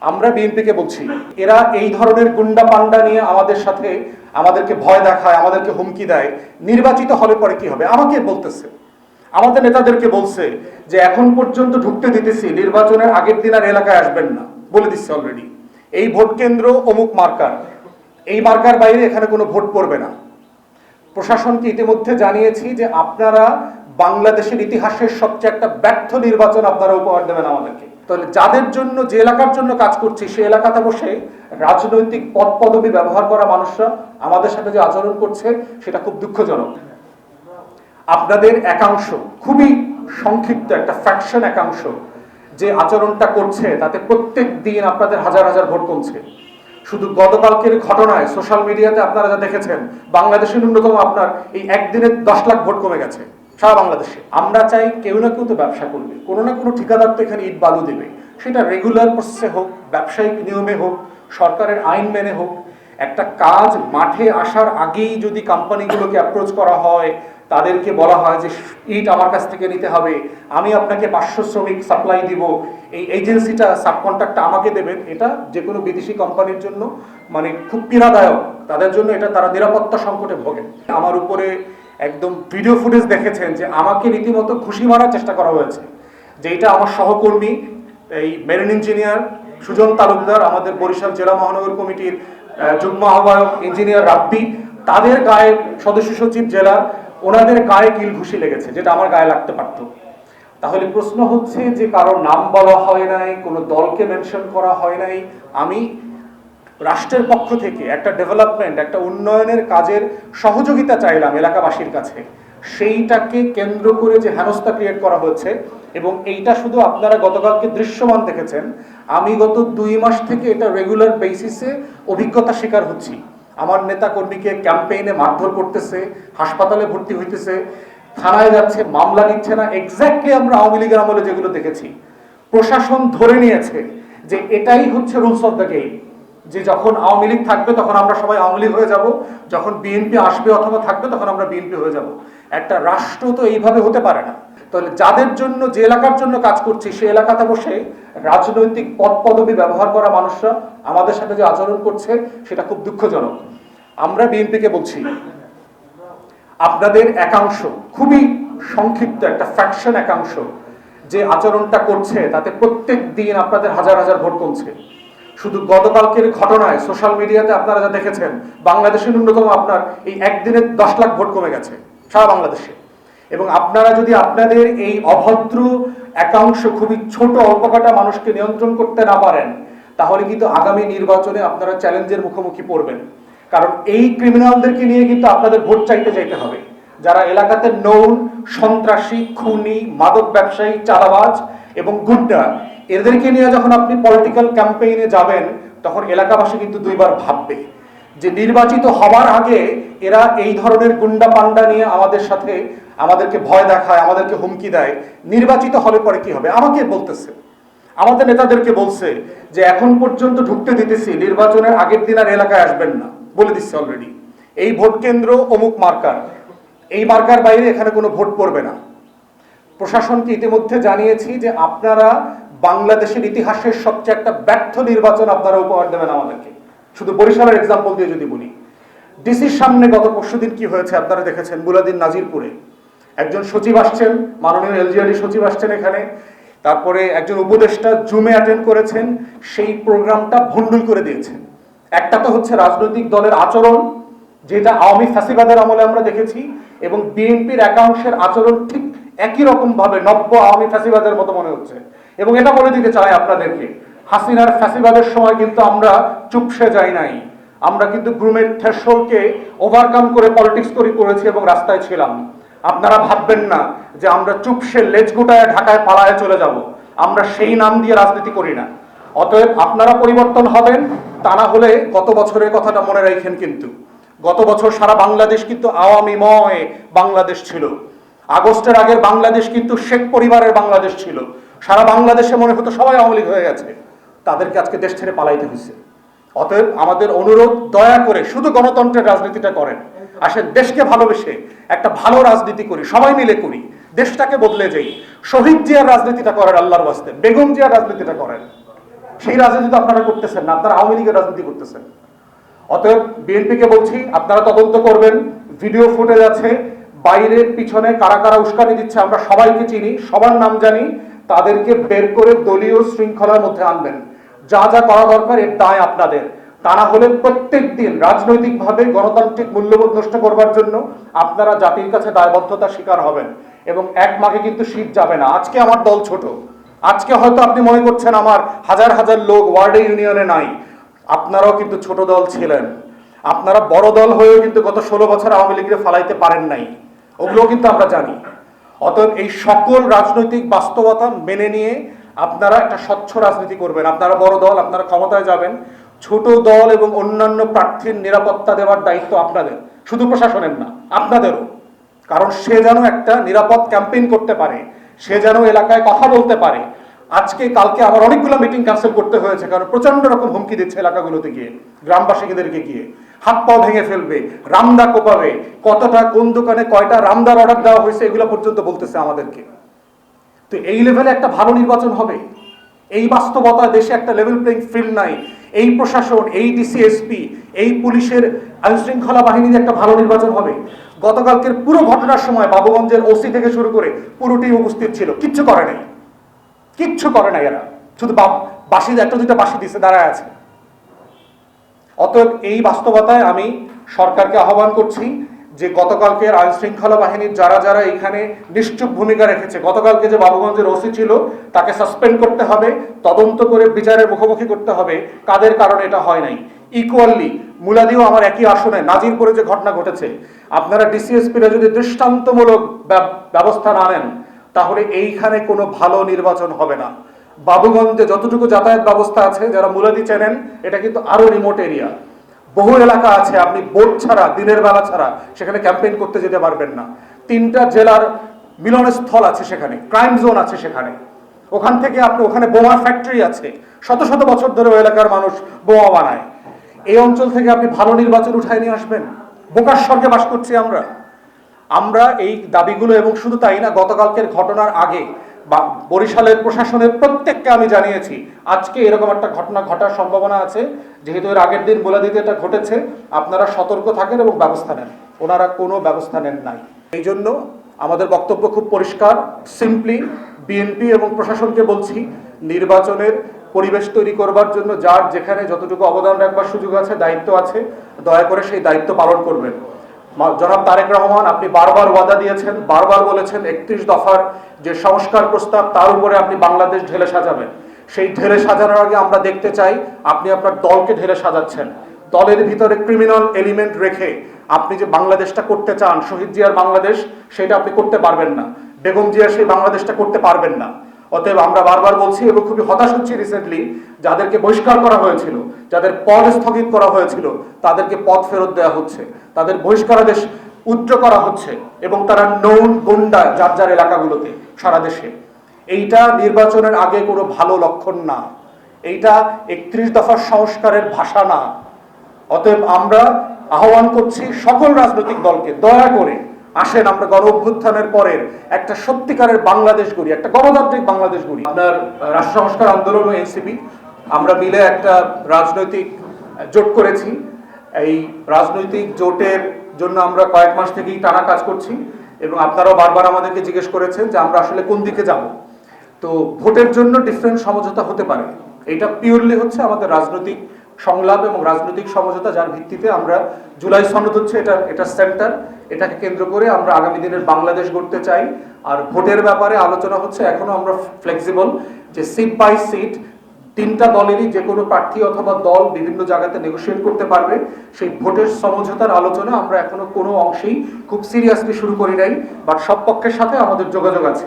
আমরা বিএনপিকে বলছি, এরা এই ধরনের গুন্ডা পান্ডা নিয়ে আমাদের সাথে আমাদেরকে ভয় দেখায়, আমাদেরকে হুমকি দেয়। নির্বাচিত হলে পরে কি হবে আমাকে বলতেছে, আমাদের নেতাদেরকে বলছে যে এখন পর্যন্ত ঢুকতে দিতেছি, নির্বাচনের আগের দিন আর এলাকায় আসবেন না, বলে দিচ্ছে অলরেডি। এই ভোট কেন্দ্র অমুক মার্কার, এই মার্কার বাইরে এখানে কোনো ভোট পড়বে না। প্রশাসনকে ইতিমধ্যে জানিয়েছি যে আপনারা বাংলাদেশের ইতিহাসের সবচেয়ে একটা ব্যর্থ নির্বাচন আপনারা উপহার দেবেন আমাদেরকে। তাহলে যাদের জন্য, যে এলাকার জন্য কাজ করছি, সেই এলাকাতে বসে রাজনৈতিক পদ পদবি ব্যবহার করা মানুষরা আমাদের সাথে যে আচরণ করছে সেটা খুব দুঃখজনক। আপনাদের একাংশ, খুবই সংক্ষিপ্ত একটা ফ্র্যাকশন একাংশ যে আচরণটা করছে, তাতে প্রত্যেক দিন আপনাদের হাজার হাজার ভোট কমছে। শুধু গতকালকের ঘটনায় সোশ্যাল মিডিয়াতে আপনারা যা দেখেছেন, বাংলাদেশে ন্যূনতম আপনার এই একদিনে 10 লাখ ভোট কমে গেছে সারা বাংলাদেশে। আমরা চাই কেউ না কেউ তো ব্যবসা করবে, কোনো না কোনো ঠিকাদার তো এখানে ইট বালু দেবে, সেটা রেগুলার প্রসেসে হোক, ব্যবসায়িক নিয়মে হোক, সরকারের আইন মেনে হোক। একটা কাজ মাঠে আসার আগেই যদি কোম্পানিগুলোকে অ্যাপ্রোচ করা হয়, তাদেরকে বলা হয় যে ইট আমার কাছ থেকে নিতে হবে, আমি আপনাকে 500 শ্রমিক সাপ্লাই দিব, এই এজেন্সিটা সাবকন্ট্রাক্টটা আমাকে দেবেন, এটা যে কোনো বিদেশি কোম্পানির জন্য মানে খুব পীড়াদায়ক। তাদের জন্য এটা, তারা নিরাপত্তা সংকটে ভোগেন। আমার উপরে একদম ভিডিও ফুটেজ দেখেছেন যে আমাকে রীতিমতো ঘুষি মারার চেষ্টা করা হয়েছে, যেটা আমার সহকর্মী এই মেরিন ইঞ্জিনিয়ার সুজন তালুকদার, আমাদের বরিশাল জেলা মহানগর কমিটির যুগ্ম আহ্বায়ক ইঞ্জিনিয়ার রাব্বি, তাদের গায়ে, সদস্য সচিব জেলা, ওনাদের গায়ে কিল ঘুষি লেগেছে, যেটা আমার গায়ে লাগতে পারত। তাহলে প্রশ্ন হচ্ছে যে কারোর নাম বলা হয় নাই, কোনো দলকে মেনশন করা হয় নাই। আমি রাষ্ট্রের পক্ষ থেকে একটা ডেভেলপমেন্ট, একটা উন্নয়নের কাজের সহযোগিতা চাইলাম এলাকাবাসীর কাছে, সেইটাকে কেন্দ্র করে যে হেনস্থা ক্রিয়েট করা হয়েছে। এবং এইটা শুধু আপনারা গতকালকে দৃশ্যমান দেখেছেন, আমি গত 2 মাস থেকে এটা রেগুলার বেসিসে অভিজ্ঞতা শিকার হচ্ছি। আমার নেতা কর্মীকে ক্যাম্পেইনে মারধর করতেছে, হাসপাতালে ভর্তি হইতেছে, থানায় যাচ্ছে, মামলা নিচ্ছে না। এক্স্যাক্টলি আমরা আওয়ামী লীগের আমলে যেগুলো দেখেছি। প্রশাসন ধরে নিয়েছে যে এটাই হচ্ছে রুলস অফ দ্য গেম, যে যখন আওয়ামী লীগ থাকবে তখন আমরা সবাই আওয়ামী লীগ হয়ে যাব, যখন বিএনপি আসবে অথবা থাকবে তখন আমরা বিএনপি হয়ে যাব। একটা রাষ্ট্র তো এইভাবে হতে পারে না। তাহলে যাদের জন্য, যে এলাকার জন্য কাজ করছি, সেই এলাকাতে বসে রাজনৈতিক পদ পদবি ব্যবহার করা মানুষরা আমাদের সাথে যে আচরণ করছে সেটা খুব দুঃখজনক। আমরা বিএনপিকে বলছি, আপনাদের একাংশ, খুবই সংক্ষিপ্ত একটা ফ্র্যাকশন একাংশ যে আচরণটা করছে, তাতে প্রত্যেক দিন আপনাদের হাজার হাজার ভোট কমছে। শুধু গতকালকের ঘটনায় সোশ্যাল মিডিয়াতে আপনারা যা দেখেছেন, বাংলাদেশে ন্যূনতম আপনার এই একদিনে 10 লাখ ভোট কমে গেছে সারা বাংলাদেশে। এবং আপনারা যদি আপনাদের এই অভদ্র একাংশ, খুবই ছোট অল্পকাটা মানুষকে নিয়ন্ত্রণ করতে না পারেন, তাহলে কিন্তু আগামী নির্বাচনে আপনারা চ্যালেঞ্জের মুখোমুখি পড়বেন। কারণ এই ক্রিমিনালদেরকে নিয়ে কিন্তু আপনাদের ভোট চাইতে যাইতে হবে, যারা এলাকাতে নৌন, সন্ত্রাসী, খুনি, মাদক ব্যবসায়ী, চাঁদাবাজ এবং গুন্ডা। এদেরকে নিয়ে যখন আপনি পলিটিক্যাল ক্যাম্পেইনে যাবেন, তখন এলাকাবাসী কিন্তু 2 বার ভাববে যে নির্বাচিত হবার আগে এরা এই ধরনের গুন্ডা পান্ডা নিয়ে আমাদের সাথে আমাদেরকে ভয় দেখায়, আমাদেরকে হুমকি দেয়। নির্বাচিত হলে পরে কি হবে আমাকে বলতেছে, আমাদের নেতাদেরকে বলছে যে এখন পর্যন্ত ঢুকতে দিতেছি, নির্বাচনের আগের দিন আর এলাকায় আসবেন না, বলে দিচ্ছে অলরেডি। এই ভোট কেন্দ্র অমুক মার্কার, এই মার্কার বাইরে এখানে কোনো ভোট পড়বে না। প্রশাসনকে ইতিমধ্যে জানিয়েছি যে আপনারা বাংলাদেশের ইতিহাসের সবচেয়ে একটা ব্যর্থ নির্বাচন আপনারা উপহার দেবেন আমাদেরকে। শুধু বরিশালের এক্সাম্পল দিয়ে যদি বলি, ডিসির সামনে গত পরশুদিন কি হয়েছে আপনারা দেখেছেন। বুলাদিন নাজিরপুরে একজন সচিব আসছেন, মাননীয় এলজিআরডি সচিব আসছেন এখানে, তারপরে একজন উপদেষ্টা জুমে অ্যাটেন্ড করেছেন, সেই প্রোগ্রামটা ভণ্ডুল করে দিয়েছেন। একটা তো হচ্ছে রাজনৈতিক দলের আচরণ, যেটা আওয়ামী ফ্যাসিবাদের আমলে আমরা দেখেছি, এবং বিএনপির একাংশের আচরণ ঠিক একই রকম ভাবে নব্য আওয়ামী ফ্যাসিবাদের মতো মনে হচ্ছে। এবং এটা বলে দিতে চাই আপনাদেরকে, হাসিনার ফ্যাসিবাদের সময় কিন্তু আমরা চুপসে যাই নাই, আমরা কিন্তু গ্রুমের থ্রেশহোল্ডকে ওভারকাম করে পলিটিক্স করেছি এবং রাস্তায় ছিলাম। আপনারা ভাববেন না যে আমরা চুপসে লেজ গুটায় ঢাকায় পালায় চলে যাব, আমরা সেই নাম দিয়ে রাজনীতি করি না। অতএব আপনারা পরিবর্তন হবেন, তা না হলে গত বছরের কথাটা মনে রাখেন। কিন্তু গত বছর সারা বাংলাদেশ কিন্তু আওয়ামীময় বাংলাদেশ ছিল। আগস্টের আগের বাংলাদেশ কিন্তু শেখ পরিবারের বাংলাদেশ ছিল। সারা বাংলাদেশে মনে হতো সবাই আওয়ামী লীগ হয়ে গেছে, তাদেরকে আজকে দেশ ছেড়ে পালাইতে হয়েছে। অতএব আমাদের অনুরোধ, দয়া করে শুধু গণতন্ত্রের রাজনীতিটা করেন, আসেন দেশকে ভালোবেসে একটা ভালো রাজনীতি করি, সবাই মিলে করি, দেশটাকে বদলে যাই। শহীদ জিয়ার রাজনীতিটা করেন আল্লাহর ওয়াস্তে, বেগম জিয়ার রাজনীতিটা করেন। সেই রাজনীতি তো আপনারা করতেছেন না, আপনারা আওয়ামী লীগের রাজনীতি করতেছেন। অতএব বিএনপিকে বলছি, আপনারা তদন্ত করবেন, ভিডিও ফুটেজ আছে, বাইরের পিছনে কারা কারা উস্কানি দিচ্ছে আমরা সবাইকে চিনি, সবার নাম জানি, তাদেরকে বের করে দলীয় শৃঙ্খলার মধ্যে আনবেন। যা যা করা দরকার এর দায় আপনাদের। তা না হলে প্রত্যেক দিন রাজনৈতিকভাবে গণতান্ত্রিক মূল্যবোধ নষ্ট করবার জন্য আপনারা জাতির কাছে দায়বদ্ধতার শিকার হবেন। এবং এক মাঘে কিন্তু শীত যাবে না। আজকে আমার দল ছোট, আজকে হয়তো আপনি মনে করছেন আমার হাজার হাজার লোক ওয়ার্ডে ইউনিয়নে নাই, আপনারাও কিন্তু ছোট দল ছিলেন। আপনারা বড় দল হয়েও কিন্তু গত 16 বছর আওয়ামী লীগের ফালাইতে পারেন নাই, ওগুলো কিন্তু আমরা জানি। অতএব এই সকল রাজনৈতিক বাস্তবতা মেনে নিয়ে আপনারা একটা স্বচ্ছ রাজনীতি করবেন। আপনারা বড় দল, আপনারা ক্ষমতায় যাবেন, ছোট দল এবং অন্যান্য প্রার্থীর নিরাপত্তা দেওয়ার দায়িত্ব আপনাদের, শুধু প্রশাসনের না, আপনাদেরও। কারণ সে যেন একটা নিরাপদ ক্যাম্পেইন করতে পারে, সে যেন এলাকায় কথা বলতে পারে। আজকে কালকে আমার অনেকগুলো মিটিং ক্যান্সেল করতে হয়েছে, কারণ প্রচন্ড রকম হুমকি দিচ্ছে এলাকাগুলোতে গিয়ে, গ্রামবাসীদেরকে গিয়ে হাত পা ভেঙে ফেলবে, রামদা কোপাবে, কতটা কোন দোকানে কয়টা রামদার অর্ডার দেওয়া হয়েছে এগুলো পর্যন্ত বলতেছে আমাদেরকে। তো এই লেভেলে একটা ভালো নির্বাচন হবে? এই বাস্তবতা দেশে একটা লেভেল প্লেইং ফিল্ড নাই। এই প্রশাসন, এই ডিসিএসপি, এই পুলিশের আইনশৃঙ্খলা বাহিনীর একটা ভালো নির্বাচন হবে? গতকালকের পুরো ঘটনার সময় বাবুগঞ্জের ওসি থেকে শুরু করে পুরোটি উপস্থিত ছিল, কিচ্ছু করে নাই, কিচ্ছু করে নাই। এরা শুধু বাসি, একটা দুইটা বাসি দিছে, দাঁড়ায় আছে। অতএব এই বাস্তবতায় আমি সরকারকে আহ্বান করছি যে গতকালকের আইন শৃঙ্খলা বাহিনীর যারা যারা এখানে নিশ্চুপ ভূমিকা রেখেছে, গতকালকে যে বাবুগঞ্জের ওসি ছিল তাকে সাসপেন্ড করতে হবে, তদন্ত করে বিচারের মুখোমুখি করতে হবে কাদের কারণে এটা হয় নাই। ইকুয়ালি মুলাদিও আমার একই আসনে, নাজিরপুরে যে ঘটনা ঘটেছে, আপনারা ডিসিএসপিরা যদি দৃষ্টান্তমূলক ব্যবস্থা না নেন তাহলে এইখানে কোনো ভালো নির্বাচন হবে না। বাবুগঞ্জে যতটুকু যাতায়াত ব্যবস্থা আছে, যারা মুলাদি চেনেন, এটা কিন্তু আরো রিমোট এরিয়া, বহু এলাকা আছে, আপনি বোট ছাড়া, দিনের বেলা ছাড়া সেখানে ক্যাম্পেইন করতে যেতে পারবেন না। 3টা জেলার মিলনস্থল আছে সেখানে, ক্রাইম জোন আছে সেখানে, ওখান থেকে আপনি, ওখানে বোমা ফ্যাক্টরি আছে, শত শত বছর ধরে ওই এলাকার মানুষ বোমা বানায়। এই অঞ্চল থেকে আপনি ভালো নির্বাচন উঠায় নিয়ে আসবেন? বোকার স্বর্গে বাস করছি আমরা এই দাবিগুলো। এবং শুধু তাই না, গতকালকের ঘটনার আগে বরিশালের প্রশাসনের প্রত্যেককে আমি জানিয়েছি আজকে এরকম একটা ঘটনা ঘটার সম্ভাবনা আছে, যেহেতু এর আগের দিন মুলাদিতে এটা ঘটেছে, আপনারা সতর্ক থাকেন এবং ব্যবস্থা নেন। ওনারা কোনো ব্যবস্থা নেন নাই। এই জন্য আমাদের বক্তব্য খুব পরিষ্কার, সিম্পলি বিএনপি এবং প্রশাসনকে বলছি, নির্বাচনের পরিবেশ তৈরি করবার জন্য যার যেখানে যতটুকু অবদান রাখবার সুযোগ আছে, দায়িত্ব আছে, দয়া করে সেই দায়িত্ব পালন করবেন। জনাব তারেক রহমান, আপনি বারবার ওয়াদা দিয়েছেন, বারবার বলেছেন 31 দফার যে সংস্কার প্রস্তাব, তার উপরে আপনি বাংলাদেশ ঢেলে সাজাবেন। সেই ঢেলে সাজানোর আগে আমরা দেখতে চাই আপনি আপনার দলকে ঢেলে সাজাচ্ছেন। দলের ভিতরে ক্রিমিনাল এলিমেন্ট রেখে আপনি যে বাংলাদেশটা করতে চান, শহীদ জিয়ার বাংলাদেশ, সেটা আপনি করতে পারবেন না। বেগম জিয়ার সেই বাংলাদেশটা করতে পারবেন না। অতএব আমরা বারবার বলছি এবং খুবই হতাশ হচ্ছি, রিসেন্টলি যাদেরকে বহিষ্কার করা হয়েছিল, যাদের পদ স্থগিত করা হয়েছিল, তাদেরকে পদ ফেরত দেওয়া হচ্ছে, তাদের বহিষ্কারাদেশ উচ্চ করা হচ্ছে, এবং তারা নৌন গুন্ডা যার যার এলাকাগুলোতে সারা দেশে। এইটা নির্বাচনের আগে কোনো ভালো লক্ষণ না, এইটা 31 দফার সংস্কারের ভাষা না। অতএব আমরা আহ্বান করছি সকল রাজনৈতিক দলকে, দয়া করে আসেন আমরা গণ অভ্যুত্থানের পরের একটা সত্যিকারের বাংলাদেশ গড়ি, একটা গণতান্ত্রিক বাংলাদেশ গড়ি। আপনার রাষ্ট্র সংস্কার আন্দোলন ও এনসিপি আমরা মিলে একটা রাজনৈতিক জোট করেছি। এই রাজনৈতিক জোটের জন্য আমরা কয়েক মাস থেকেই টানা কাজ করছি, এবং আপনারাও বারবার আমাদেরকে জিজ্ঞেস করেছেন যে আমরা আসলে কোন দিকে যাব। তো ভোটের জন্য ডিফারেন্ট সমঝোতা হতে পারে, এটা পিওরলি হচ্ছে আমাদের রাজনৈতিক সংলাপ এবং রাজনৈতিক সমঝোতা, যার ভিত্তিতে আমরা জুলাই সনদ হচ্ছে এটা সেন্টার, এটাকে কেন্দ্র করে আমরা আগামী দিনের বাংলাদেশ গড়তে চাই। আর ভোটের ব্যাপারে আলোচনা হচ্ছে, এখনো আমরা ফ্লেক্সিবল, যে সিট বাই সিট 3টা দলেরই যে কোনো প্রার্থী অথবা দল বিভিন্ন জায়গাতে নেগোশিয়েট করতে পারবে। সেই ভোটের সমঝোতার আলোচনা আমরা এখনো কোনো অংশেই খুব সিরিয়াসলি শুরু করি নাই, বাট সব পক্ষের সাথে আমাদের যোগাযোগ আছে।